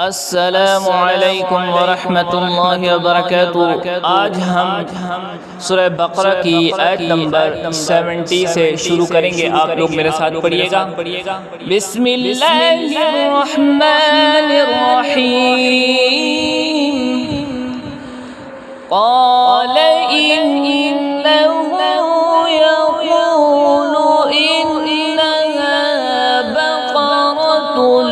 अस्सलामु अलैकुम वरहमतुल्लाहि वबरकातुहू। आज हम सूरह बकरा की आयत नंबर 70 से शुरू करेंगे। आप लोग मेरे साथ पढ़िएगा। बिस्मिल्लाहिर्रहमानिर्रहीम। क़ाल इन्नहु यक़ूलु इन्नहा बक़रतुन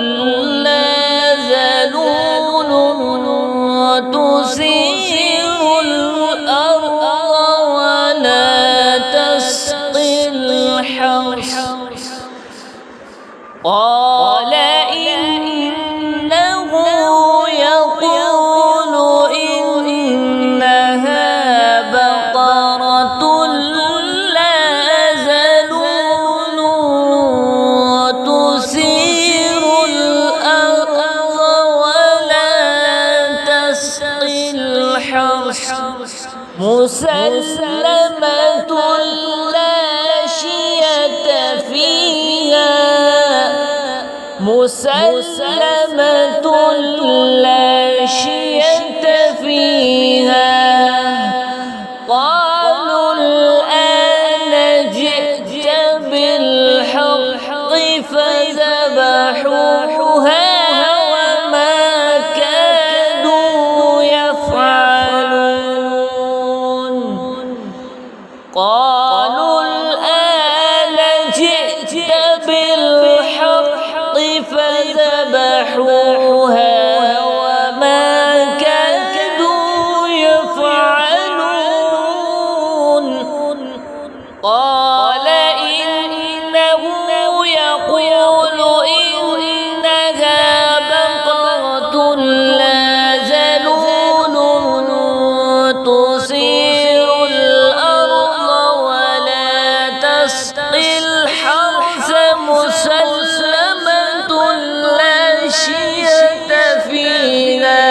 तुसीरुल अर्ज़ वला तस्क़िल हर्स। क़ाल इन्नहु यक़ूलु इन्नहा बक़रतुन ला ज़लूलुन तुसीरुल अर्ज़ वला तस्क़िल हर्स मुसल्लमतुन ला शियत फ़ीहा मुसल्लमतुन ला शियत फ़ीहा। क़ालू अलआन जिअत बिल्हक़्क़ि फ़ज़बहूहा वमा कादू यफ़अलून। क़ालू अलआन जिअत बिल्हक़्क़ि फ़ज़बहूहा वमा कादू यफ़अलून। قال إنه يقول إنها بقرة لا ذلول تثير الأرض ولا تسقي الحرث مسلمة لا شية فيها.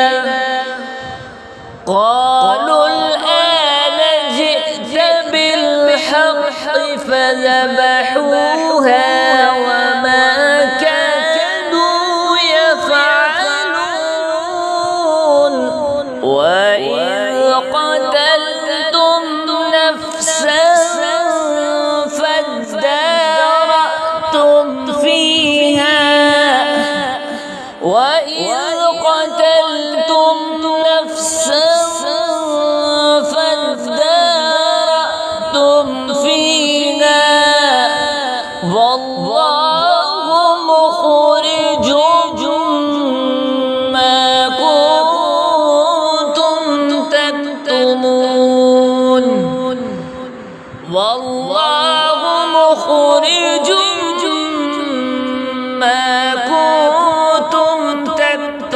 قالوا الآن جئت بالحق فذبحوها وما كادوا يفعلون. وإذ قتلتم نفسا فادارأتم فيها وإذ قتلتم نفسا فادارأتم فيها والله مخرج ما كنتم تكتمون. والله مخرج ما كنتم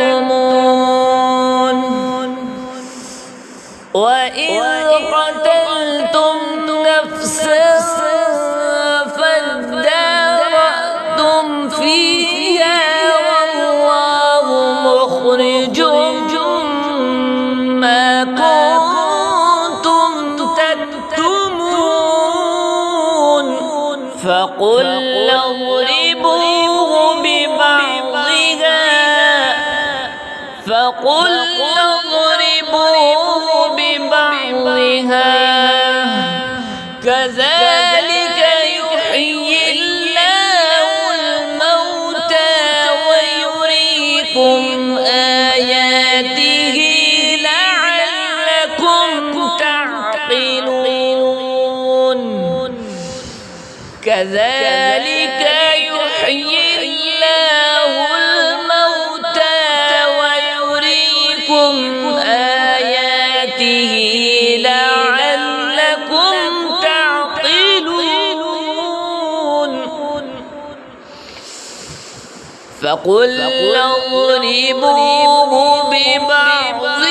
تكتمون. وإذ قتلتم نفسا فادارأتم فيها والله مخرج ما كنتم تكتمون. فقلنا اضربوه ببعضها كذلك يحيي الله الموتى ويريكم آياته لعلكم تعقلون. كذلك يحيي الله الموتى ويريكم آياته لعلكم تعقلون. فقلنا اضربوه ببعضها